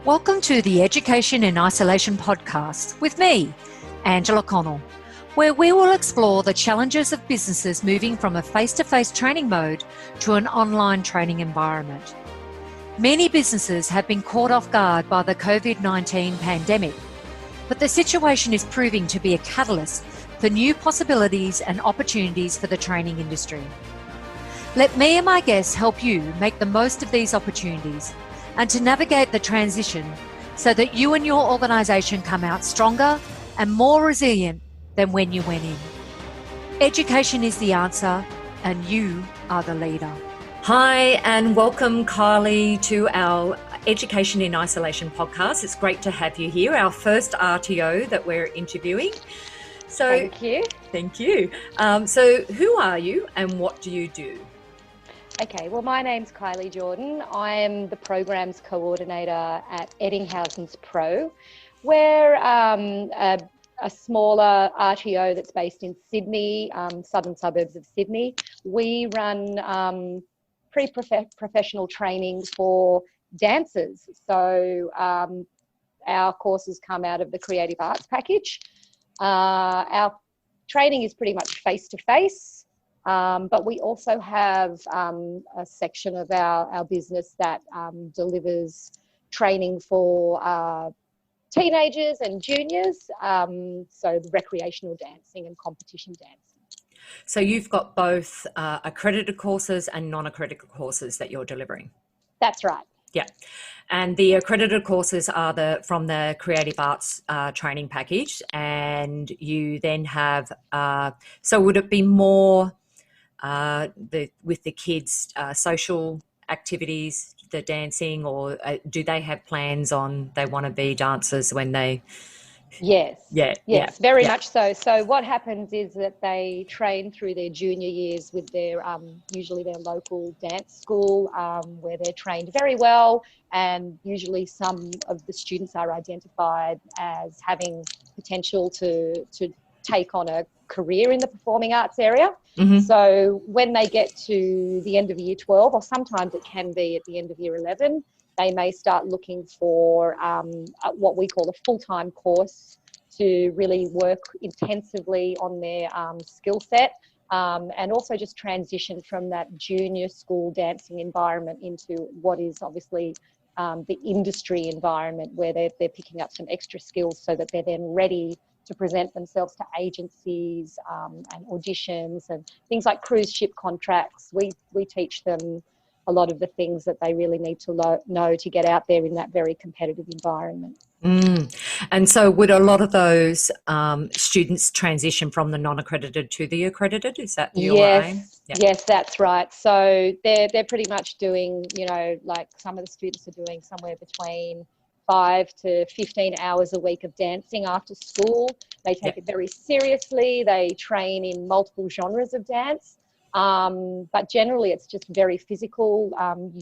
Welcome to the Education in Isolation podcast with me, Angela Connell, where we will explore the challenges of businesses moving from a face-to-face training mode to an online training environment. Many businesses have been caught off guard by the COVID-19 pandemic, but the situation is proving to be a catalyst for new possibilities and opportunities for the training industry. Let me and my guests help you make the most of these opportunities and to navigate the transition so that you and your organisation come out stronger and more resilient than when you went in. Education is the answer and you are the leader. Hi and welcome, Kylie, to our Education in Isolation podcast. It's great to have you here, our first RTO that we're interviewing. So, Thank you. Thank you. So who are you and what do you do? Okay, well, my name's Kylie Jordan. I am the Programs Coordinator at Ettingshausens Pro. We're a smaller RTO that's based in Sydney, southern suburbs of Sydney. We run pre-professional training for dancers. So our courses come out of the Creative Arts package. Our training is pretty much face-to-face. But we also have a section of our business that delivers training for teenagers and juniors, so the recreational dancing and competition dancing. So you've got both accredited courses and non-accredited courses that you're delivering? That's right. Yeah. And the accredited courses are from the Creative Arts training package, and you then have, so would it be more with the kids, social activities, the dancing, or do they have plans on they want to be dancers when they? Yes. Yes, very much so. So what happens is that they train through their junior years with their usually their local dance school, where they're trained very well, and usually some of the students are identified as having potential to take on a career in the performing arts area. Mm-hmm. So when they get to the end of year 12, or sometimes it can be at the end of year 11, they may start looking for what we call a full-time course to really work intensively on their skill set, and also just transition from that junior school dancing environment into what is obviously the industry environment, where they're picking up some extra skills so that they're then ready to present themselves to agencies and auditions and things like cruise ship contracts. We teach them a lot of the things that they really need to know to get out there in that very competitive environment. And so would a lot of those students transition from the non-accredited to the accredited? Is that your aim? Yep. Yes, that's right. So they're pretty much doing, like some of the students are doing somewhere between 5 to 15 hours a week of dancing after school. They take it very seriously. They train in multiple genres of dance. But generally it's just very physical.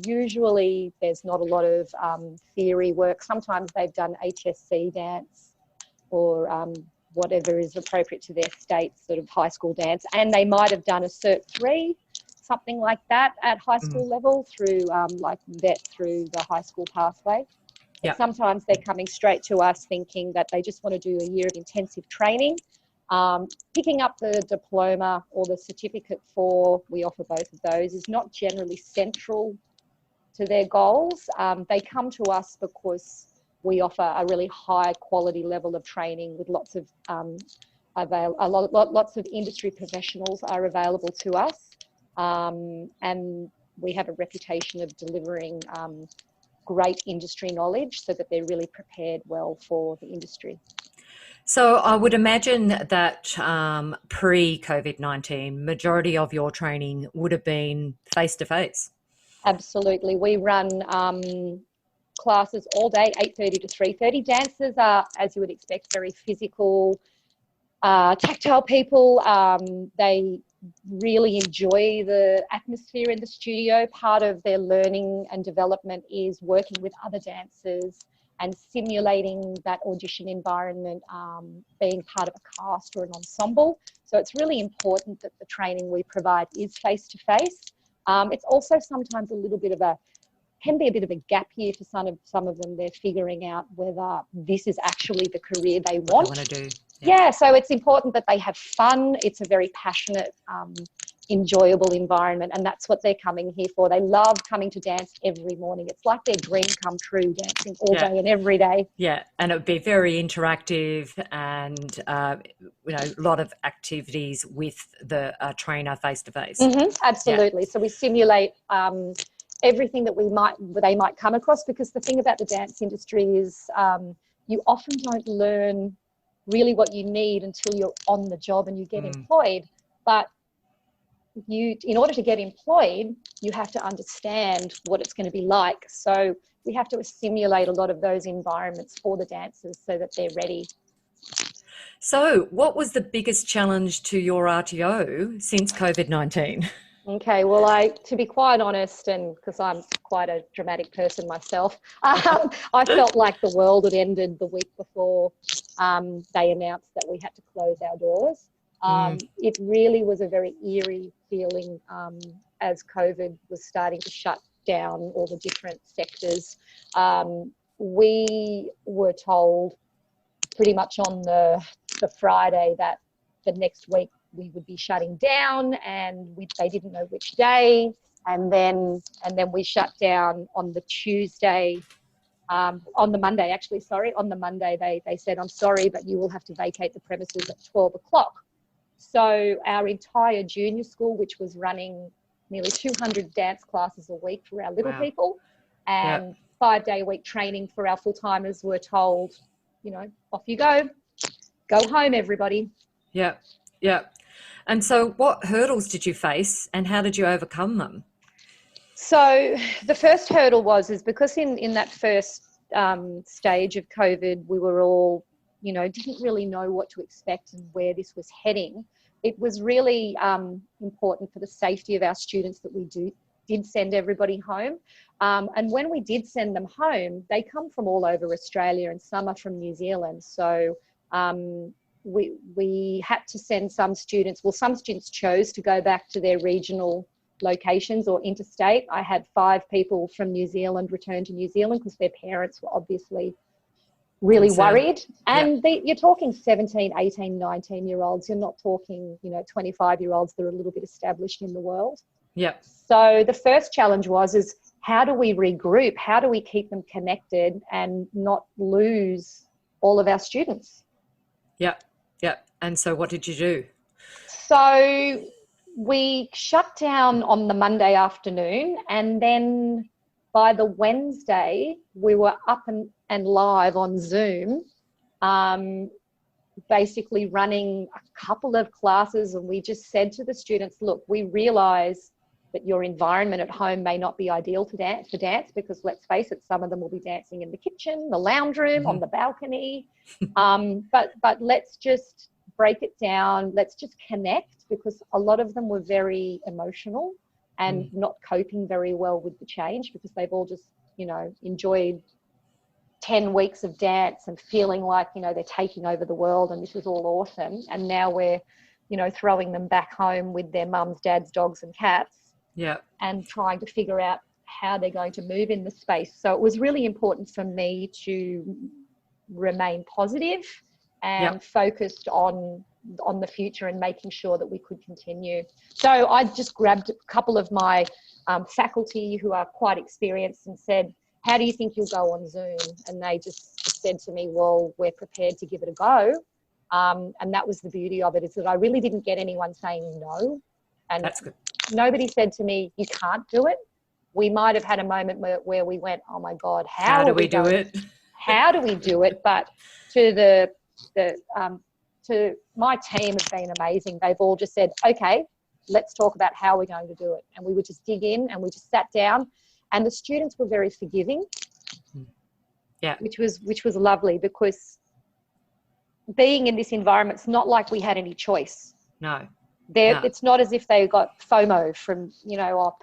Usually there's not a lot of theory work. Sometimes they've done HSC dance or whatever is appropriate to their state sort of high school dance. And they might have done a Cert 3, something like that at high school level through like vet through the high school pathway. Yep. Sometimes they're coming straight to us thinking that they just want to do a year of intensive training. Picking up the diploma or the certificate we offer both of those, is not generally central to their goals. They come to us because we offer a really high quality level of training with lots of lots of industry professionals are available to us, and we have a reputation of delivering great industry knowledge so that they're really prepared well for the industry. So I would imagine that pre-COVID-19, majority of your training would have been face-to-face. Absolutely. We run classes all day, 8:30 to 3:30. Dancers are, as you would expect, very physical, tactile people. They really enjoy the atmosphere in the studio. Part of their learning and development is working with other dancers and simulating that audition environment, being part of a cast or an ensemble. So it's really important that the training we provide is face-to-face. It's also sometimes a little bit of a can be a bit of a gap year for some of them. They're figuring out whether this is actually the career they want. What they want to do. Yeah, so it's important that they have fun. It's a very passionate, enjoyable environment, and that's what they're coming here for. They love coming to dance every morning. It's like their dream come true, dancing all day and every day. Yeah, and it would be very interactive and, a lot of activities with the trainer face-to-face. Absolutely. Yeah. So we simulate everything that they might come across, because the thing about the dance industry is you often don't learn really what you need until you're on the job and you get employed. But in order to get employed, you have to understand what it's going to be like. So we have to simulate a lot of those environments for the dancers so that they're ready. So what was the biggest challenge to your RTO since COVID-19? Okay, well, to be quite honest, and because I'm quite a dramatic person myself, I felt like the world had ended the week before they announced that we had to close our doors. It really was a very eerie feeling as COVID was starting to shut down all the different sectors. We were told pretty much on the Friday that the next week we would be shutting down, and they didn't know which day. And then we shut down on the Tuesday, on the Monday, actually, sorry. On the Monday, they said, I'm sorry, but you will have to vacate the premises at 12 o'clock. So our entire junior school, which was running nearly 200 dance classes a week for our little people and 5-day-a-week training for our full-timers, were told, off you go home, everybody. Yeah. And so what hurdles did you face and how did you overcome them? So the first hurdle is because in that first stage of COVID, we were all, didn't really know what to expect and where this was heading. It was really important for the safety of our students that we did send everybody home. And when we did send them home, they come from all over Australia and some are from New Zealand. So we had to send some students chose to go back to their regional locations or interstate. I had 5 people from New Zealand return to New Zealand because their parents were obviously really worried. And you're talking 17, 18, 19-year-olds. You're not talking, 25-year-olds that are a little bit established in the world. Yeah. So the first challenge is how do we regroup? How do we keep them connected and not lose all of our students? Yeah. And so what did you do? So we shut down on the Monday afternoon, and then by the Wednesday we were up and live on Zoom, basically running a couple of classes. And we just said to the students, look, we realise that your environment at home may not be ideal for dance, because let's face it, some of them will be dancing in the kitchen, the lounge room, on the balcony. But let's just break it down. Let's just connect, because a lot of them were very emotional and not coping very well with the change, because they've all just, enjoyed 10 weeks of dance and feeling like, they're taking over the world and this is all awesome. And now we're, throwing them back home with their mums, dads, dogs and cats. Yeah. And trying to figure out how they're going to move in the space. So it was really important for me to remain positive and focused on the future and making sure that we could continue. So I just grabbed a couple of my faculty who are quite experienced and said, how do you think you'll go on Zoom? And they just said to me, well, we're prepared to give it a go. And that was the beauty of it, is that I really didn't get anyone saying no. And that's good. Nobody said to me, you can't do it. We might have had a moment where we went, oh my God, how do we do it? How do we do it? But to to my team have been amazing. They've all just said, okay, let's talk about how we're going to do it. And we would just dig in and we just sat down, and the students were very forgiving. Yeah. Which was lovely, because being in this environment, it's not like we had any choice. No. It's not as if they got FOMO from,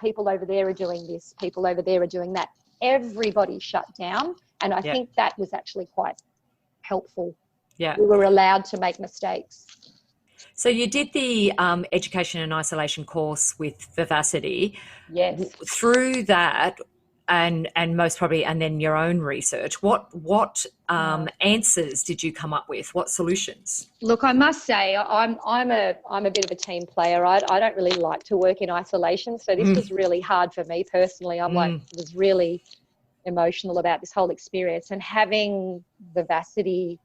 people over there are doing this, people over there are doing that. Everybody shut down. And I think that was actually quite helpful. Yeah. We were allowed to make mistakes. So you did the education and isolation course with Vivacity. Yes. Through that, and most probably, and then your own research. What answers did you come up with? What solutions? Look, I must say, I'm a bit of a team player. I don't really like to work in isolation, so this was really hard for me personally. Was really emotional about this whole experience, and having the vivacity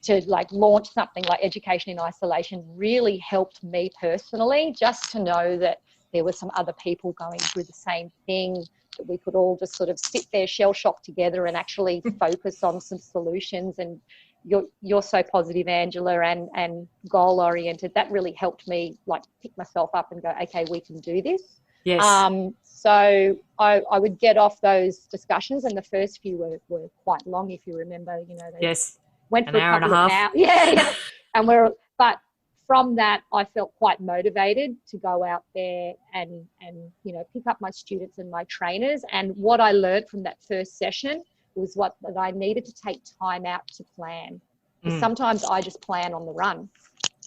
to like launch something like Education in Isolation really helped me personally, just to know that there were some other people going through the same thing, that we could all just sort of sit there shell shocked together and actually focus on some solutions. And you're so positive, Angela, and goal oriented. That really helped me like pick myself up and go, okay, we can do this. Yes. So I would get off those discussions, and the first few were quite long, if you remember. You know, they went for an hour and a half. Hours. Yeah. And but from that, I felt quite motivated to go out there and you know, pick up my students and my trainers. And what I learned from that first session was that I needed to take time out to plan. Because sometimes I just plan on the run.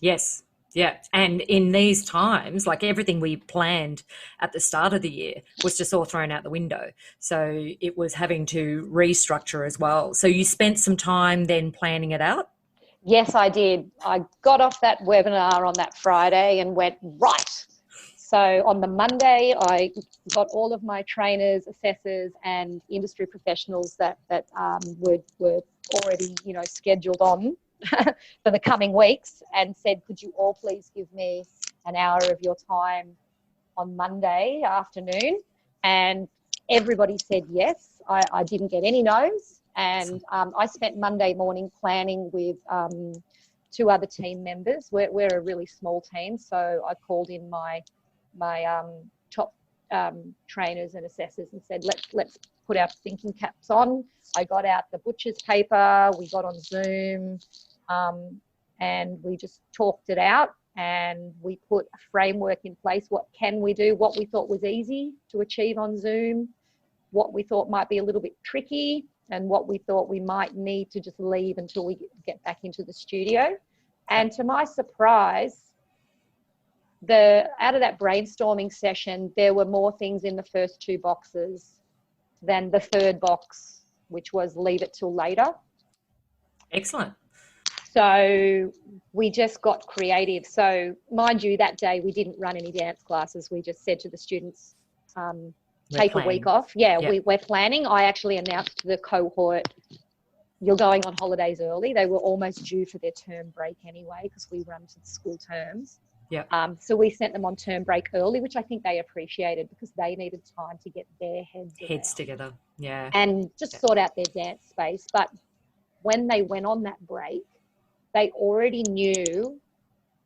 Yes. Yeah. And in these times, like everything we planned at the start of the year was just all thrown out the window. So it was having to restructure as well. So you spent some time then planning it out? Yes, I did. I got off that webinar on that Friday and went, right. So on the Monday, I got all of my trainers, assessors and industry professionals that were already, you know, scheduled on for the coming weeks, and said, could you all please give me an hour of your time on Monday afternoon? And everybody said yes. I didn't get any no's. And I spent Monday morning planning with 2 other team members. We're a really small team, so I called in my top trainers and assessors and said, let's put our thinking caps on. I got out the butcher's paper, we got on Zoom, and we just talked it out, and we put a framework in place. What can we do? What we thought was easy to achieve on Zoom, what we thought might be a little bit tricky, and what we thought we might need to just leave until we get back into the studio. And to my surprise, out of that brainstorming session, there were more things in the first 2 boxes than the 3rd box, which was leave it till later. Excellent. So we just got creative. So mind you, that day we didn't run any dance classes. We just said to the students, take a week off. We're planning. I actually announced to the cohort, you're going on holidays early. They were almost due for their term break anyway, because we run to the school terms. Yeah. So we sent them on term break early, which I think they appreciated, because they needed time to get their heads together. Yeah. And just sort out their dance space. But when they went on that break, they already knew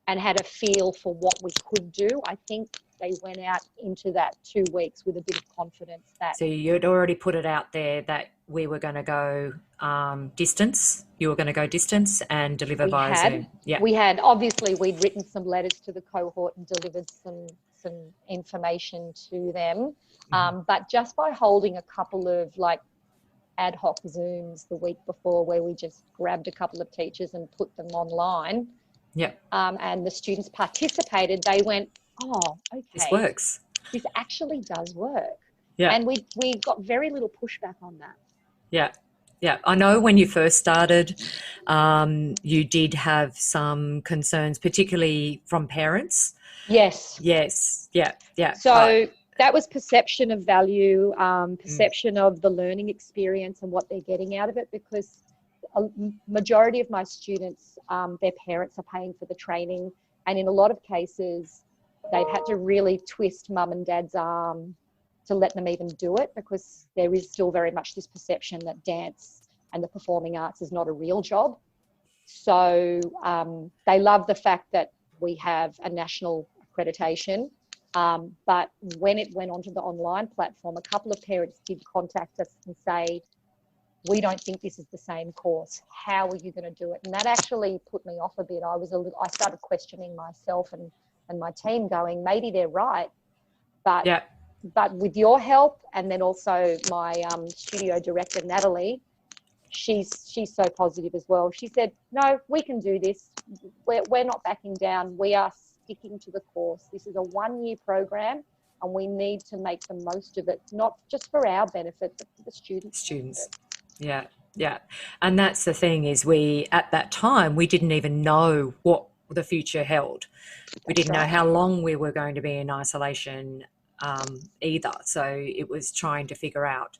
and had a feel for what we could do. I think they went out into that 2 weeks with a bit of confidence that... So you'd already put it out there that we were going to go distance. You were going to go distance and deliver via Zoom. Yeah. We had. Obviously, we'd written some letters to the cohort and delivered some information to them. But just by holding a couple of like ad hoc Zooms the week before, where we just grabbed a couple of teachers and put them online, and the students participated, they went, oh, okay, this works. This actually does work. Yeah. And we got very little pushback on that. Yeah. Yeah. I know when you first started, you did have some concerns, particularly from parents. Yes. Yes. Yeah. Yeah. So that was perception of value, perception of the learning experience and what they're getting out of it, because a majority of my students, their parents are paying for the training. And in a lot of cases, they've had to really twist mum and dad's arm to let them even do it, because there is still very much this perception that dance and the performing arts is not a real job. So they love the fact that we have a national accreditation. But when it went onto the online platform, a couple of parents did contact us and say, we don't think this is the same course. How are you going to do it? And that actually put me off a bit. I started questioning myself and my team, going, maybe they're right. But with your help, and then also my studio director, Natalie, she's so positive as well. She said, no, we can do this. We're not backing down. We are sticking to the course. This is a 1-year program. and we need to make the most of it, not just for our benefit, but for the students' Students. benefit. Yeah, yeah. And that's the thing is at that time, we didn't even know what the future held. We didn't know how long we were going to be in isolation either. So it was trying to figure out,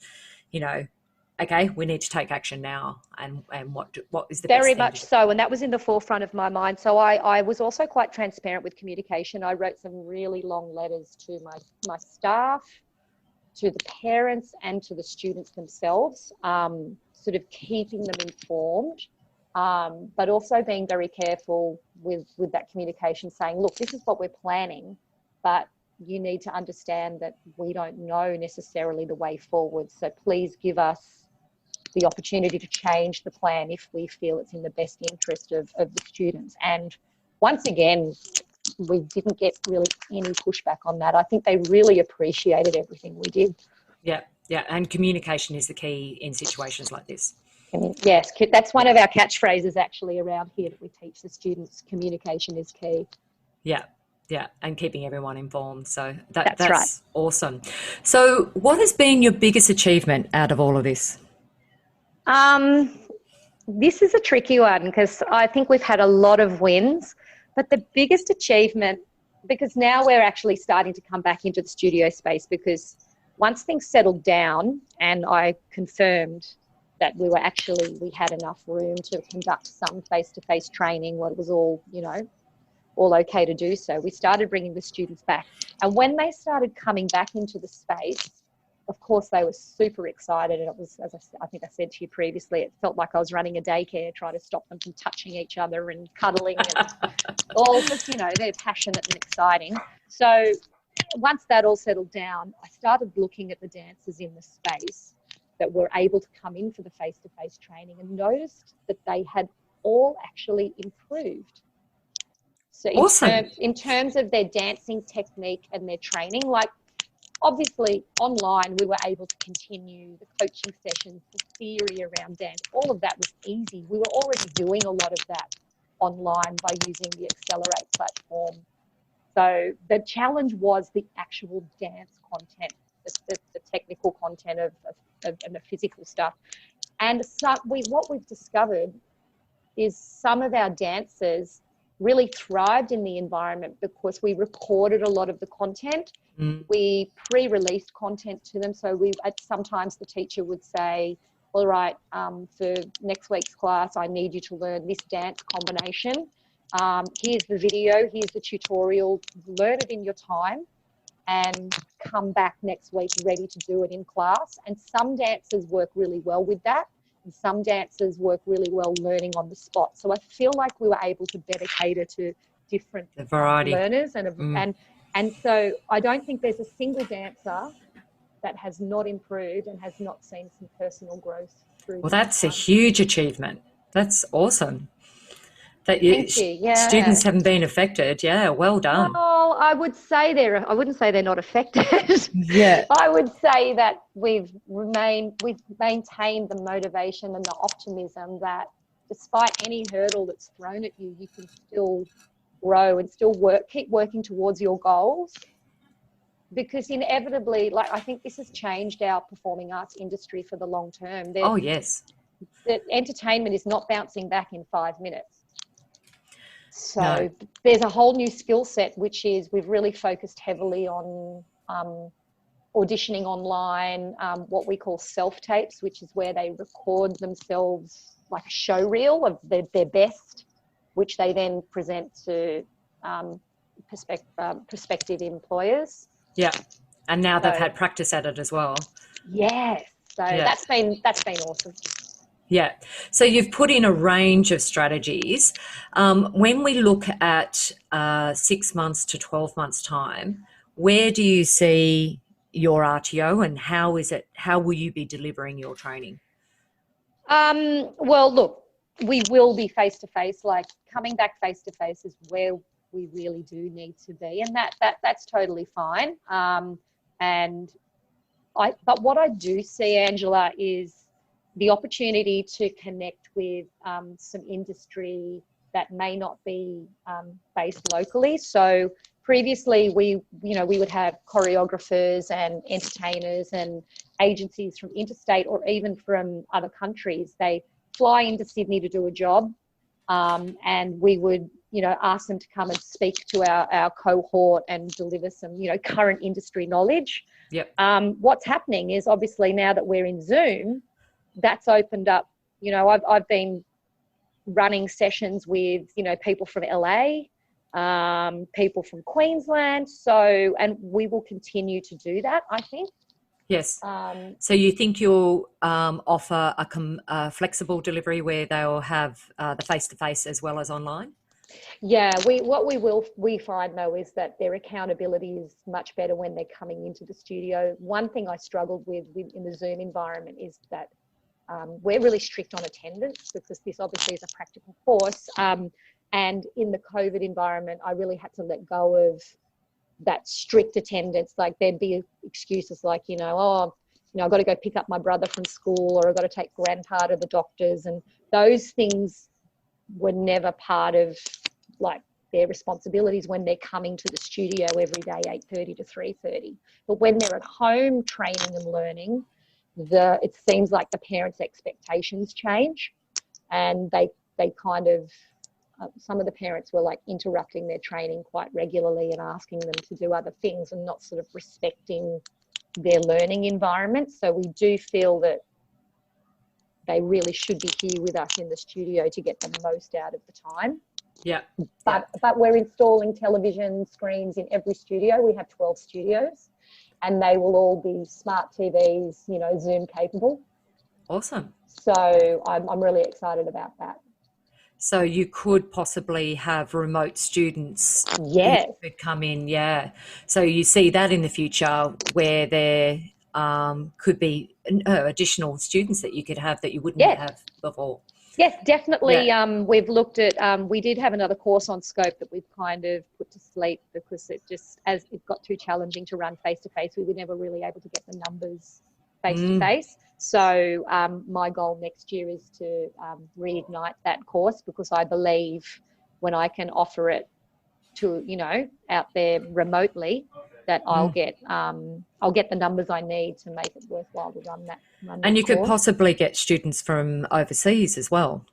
okay, we need to take action now, and what is the Very best thing much to do? so, and that was in the forefront of my mind. So I was also quite transparent with communication. I wrote some really long letters to my staff, to the parents, and to the students themselves, sort of keeping them informed, but also being very careful with that communication, saying, look, this is what we're planning, but you need to understand that we don't know necessarily the way forward. So please give us the opportunity to change the plan if we feel it's in the best interest of the students. And once again, we didn't get really any pushback on that. I think they really appreciated everything we did. Yeah, yeah. And communication is the key in situations like this. Yes, that's one of our catchphrases actually around here that we teach the students. Communication is key. Yeah, yeah, and keeping everyone informed. So that's right. Awesome. So what has been your biggest achievement out of all of this? This is a tricky one because I think we've had a lot of wins, but the biggest achievement, because now we're actually starting to come back into the studio space, because once things settled down and I confirmed that we had enough room to conduct some face-to-face training, what was all okay to do so, we started bringing the students back. And when they started coming back into the space, of course, they were super excited. And it was, as I think I said to you previously, it felt like I was running a daycare, trying to stop them from touching each other and cuddling and all just, they're passionate and exciting. So once that all settled down, I started looking at the dancers in the space that were able to come in for the face-to-face training and noticed that they had all actually improved. So Awesome. in terms of their dancing technique and their training, like obviously online we were able to continue the coaching sessions, the theory around dance, all of that was easy. We were already doing a lot of that online by using the Accelerate platform. So the challenge was the actual dance content, the technical content of and the physical stuff. And what we've discovered is some of our dancers really thrived in the environment because we recorded a lot of the content. We pre-released content to them. So sometimes the teacher would say, all right, for next week's class, I need you to learn this dance combination. Here's the video, here's the tutorial, learn it in your time and come back next week ready to do it in class. And some dancers work really well with that. And some dancers work really well learning on the spot. So I feel like we were able to better cater to different learners. And so I don't think there's a single dancer that has not improved and has not seen some personal growth through. Well, that's a huge achievement. That's awesome. That students haven't been affected. Yeah, well done. Well, I wouldn't say they're not affected. Yeah. I would say that we've maintained the motivation and the optimism that despite any hurdle that's thrown at you, you can still grow and still keep working towards your goals. Because inevitably, I think this has changed our performing arts industry for the long term. Yes. The entertainment is not bouncing back in 5 minutes. So there's a whole new skill set, which is we've really focused heavily on auditioning online, what we call self-tapes, which is where they record themselves like a show reel of their best, which they then present to prospective employers. Yeah, and now they've had practice at it as well. Yes, so that's been awesome. Yeah. So you've put in a range of strategies. When we look at 6 months to 12 months time, where do you see your RTO and how will you be delivering your training? Well, look, we will be face-to-face, like coming back face-to-face is where we really do need to be. And that's totally fine. But what I do see, Angela, is the opportunity to connect with some industry that may not be based locally. So, previously we would have choreographers and entertainers and agencies from interstate or even from other countries. They fly into Sydney to do a job, and we would, ask them to come and speak to our cohort and deliver some, current industry knowledge. Yep. What's happening is obviously now that we're in Zoom, that's opened up, I've been running sessions with, people from LA, people from Queensland. And we will continue to do that, I think. Yes. So you think you'll offer a flexible delivery where they'll have the face-to-face as well as online? Yeah, we find though is that their accountability is much better when they're coming into the studio. One thing I struggled with in the Zoom environment is that we're really strict on attendance because this obviously is a practical course. And in the COVID environment, I really had to let go of that strict attendance. Like there'd be excuses like, I've got to go pick up my brother from school, or I've got to take grandpa to the doctors. And those things were never part of like their responsibilities when they're coming to the studio every day, 8:30 to 3:30. But when they're at home training and learning, it seems like the parents' expectations change, and they kind of, some of the parents were like interrupting their training quite regularly and asking them to do other things and not sort of respecting their learning environment. So we do feel that they really should be here with us in the studio to get the most out of the time. Yeah. But we're installing television screens in every studio. We have 12 studios, and they will all be smart TVs, Zoom capable. Awesome. So I'm really excited about that. So you could possibly have remote students Yes. who could come in, yeah. So you see that in the future where there could be additional students that you could have that you wouldn't have before. Yes, definitely. Yeah. We've looked at, we did have another course on Scope that we've kind of put to sleep because as it got too challenging to run face-to-face, we were never really able to get the numbers face-to-face. So my goal next year is to reignite that course, because I believe when I can offer it to, out there remotely, that I'll get the numbers I need to make it worthwhile to run that. And you could possibly get students from overseas as well.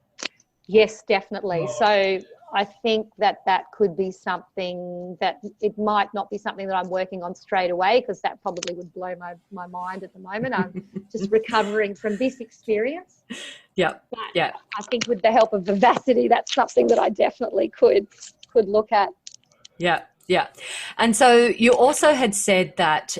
Yes, definitely. So I think that could be something that it might not be something that I'm working on straight away, because that probably would blow my mind at the moment. I'm just recovering from this experience. Yeah. But I think with the help of Vivacity, that's something that I definitely could look at. Yeah. Yeah. And so you also had said that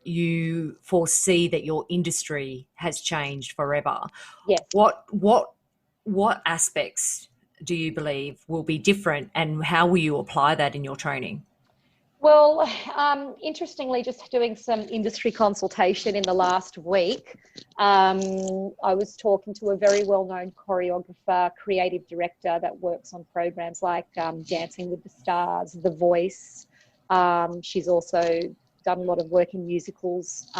you foresee that your industry has changed forever. Yes. What aspects do you believe will be different, and how will you apply that in your training? Well, interestingly, just doing some industry consultation in the last week, I was talking to a very well-known choreographer, creative director that works on programs like Dancing with the Stars, The Voice. She's also done a lot of work in musicals.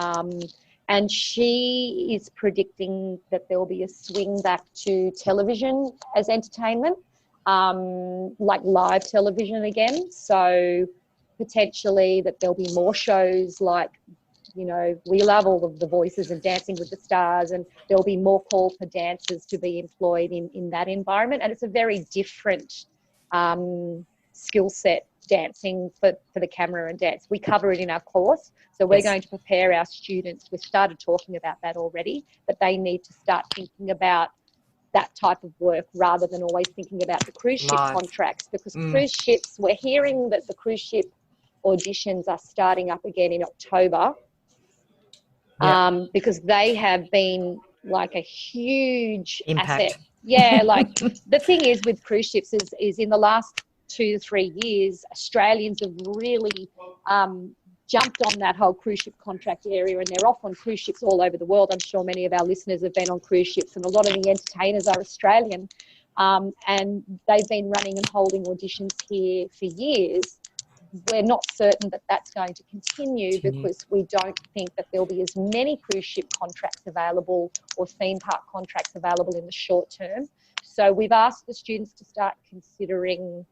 And she is predicting that there will be a swing back to television as entertainment, like live television again. So potentially that there'll be more shows like, we love all of The Voices and Dancing with the Stars, and there'll be more call for dancers to be employed in that environment. And it's a very different skill set, dancing for the camera and dance. We cover it in our course. So we're going to prepare our students. We've started talking about that already, but they need to start thinking about that type of work rather than always thinking about the cruise ship contracts, because cruise ships, we're hearing that the cruise ship auditions are starting up again in October, because they have been like a huge impact. Asset. Yeah, like the thing is with cruise ships is in the last 2 to 3 years, Australians have really jumped on that whole cruise ship contract area, and they're off on cruise ships all over the world. I'm sure many of our listeners have been on cruise ships, and a lot of the entertainers are Australian, and they've been running and holding auditions here for years. We're not certain that that's going to continue because we don't think that there'll be as many cruise ship contracts available or theme park contracts available in the short term. So we've asked the students to start considering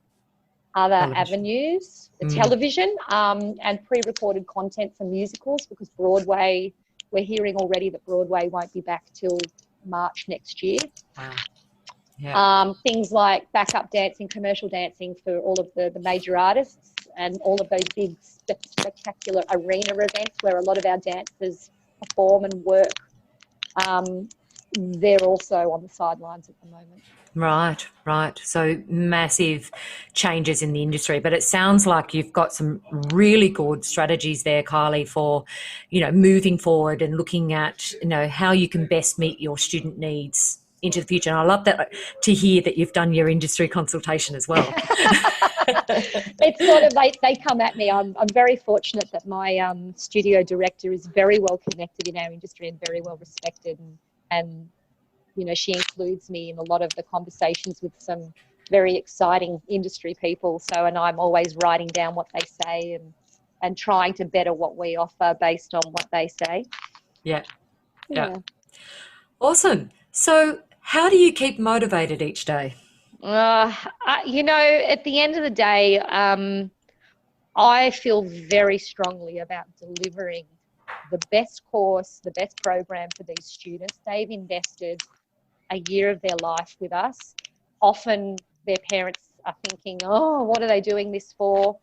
other avenues, television, and pre-recorded content for musicals, because Broadway, we're hearing already that Broadway won't be back till March next year. Wow. Yeah. Things like backup dancing, commercial dancing for all of the major artists, and all of those big spectacular arena events where a lot of our dancers perform and work. They're also on the sidelines at the moment. Right. So massive changes in the industry, but it sounds like you've got some really good strategies there, Kylie, for, moving forward and looking at, how you can best meet your student needs into the future. And I love that to hear that you've done your industry consultation as well. It's sort of, they come at me. I'm very fortunate that my studio director is very well connected in our industry and very well respected, and she includes me in a lot of the conversations with some very exciting industry people. So, and I'm always writing down what they say and trying to better what we offer based on what they say. Yeah. Awesome. So how do you keep motivated each day? At the end of the day, I feel very strongly about delivering the best course, the best program for these students. They've invested a year of their life with us. Often their parents are thinking, oh, what are they doing this for?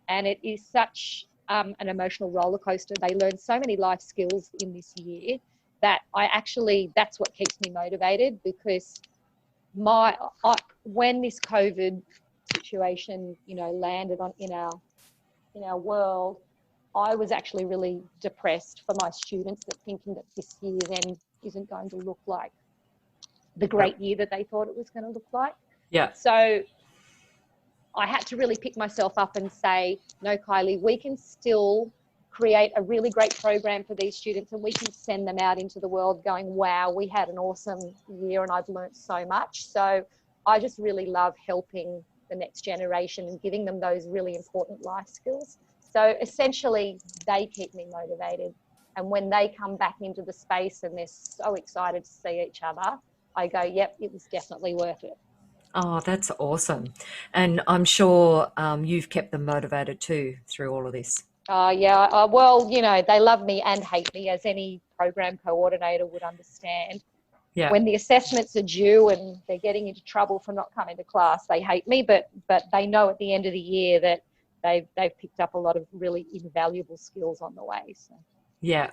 And it is such an emotional roller coaster. They learn so many life skills in this year that that's what keeps me motivated, because when this COVID situation, landed in our world, I was actually really depressed for my students, that thinking that this year then isn't going to look like the great year that they thought it was going to look like. Yeah. So I had to really pick myself up and say, no, Kylie, we can still create a really great program for these students, and we can send them out into the world going, wow, we had an awesome year and I've learned so much. So I just really love helping the next generation and giving them those really important life skills. So essentially they keep me motivated. And when they come back into the space and they're so excited to see each other, I go, yep, it was definitely worth it. Oh, that's awesome. And I'm sure you've kept them motivated too through all of this. Yeah. Well, they love me and hate me, as any program coordinator would understand. Yeah. When the assessments are due and they're getting into trouble for not coming to class, they hate me, but they know at the end of the year that they've picked up a lot of really invaluable skills on the way. So. Yeah.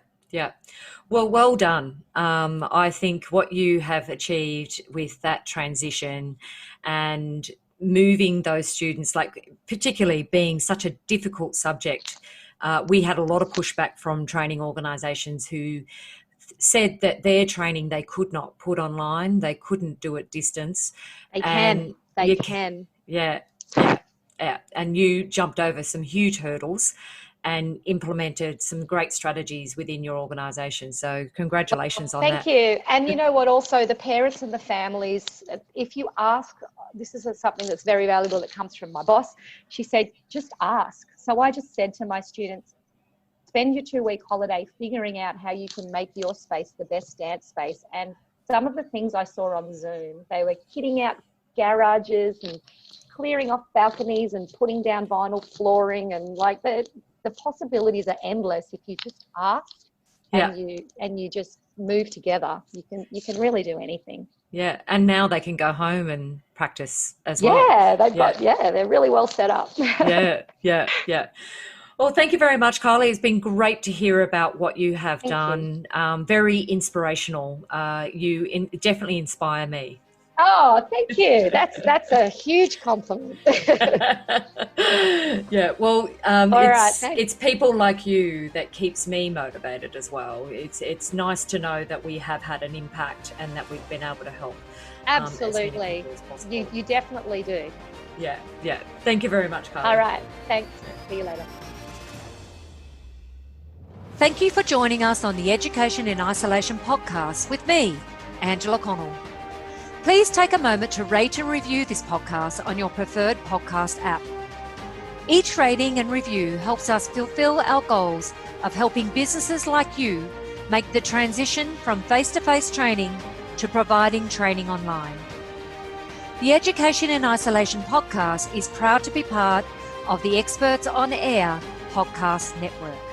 Well done. I think what you have achieved with that transition and moving those students, like particularly being such a difficult subject, we had a lot of pushback from training organisations who said that their training they could not put online, they couldn't do it distance. They can. Yeah. And you jumped over some huge hurdles and implemented some great strategies within your organisation. So congratulations on that. Thank you. And you know what, also the parents and the families, if you ask, this is something that's very valuable that comes from my boss. She said, just ask. So I just said to my students, spend your 2-week holiday figuring out how you can make your space the best dance space. And some of the things I saw on Zoom, they were kitting out garages and clearing off balconies and putting down vinyl flooring, and like the possibilities are endless if you just ask and you just move together. You can really do anything. Yeah, and now they can go home and practice as well. Yeah, they're really well set up. Yeah. Well, thank you very much, Kylie. It's been great to hear about what you have done. Very inspirational. You definitely inspire me. Oh, thank you. That's a huge compliment. Yeah, well, it's people like you that keeps me motivated as well. It's nice to know that we have had an impact and that we've been able to help. Absolutely. You definitely do. Yeah. Thank you very much, Kylie. All right. Thanks. See you later. Thank you for joining us on the Education in Isolation podcast with me, Angela Connell. Please take a moment to rate and review this podcast on your preferred podcast app. Each rating and review helps us fulfill our goals of helping businesses like you make the transition from face-to-face training to providing training online. The Education in Isolation podcast is proud to be part of the Experts on Air podcast network.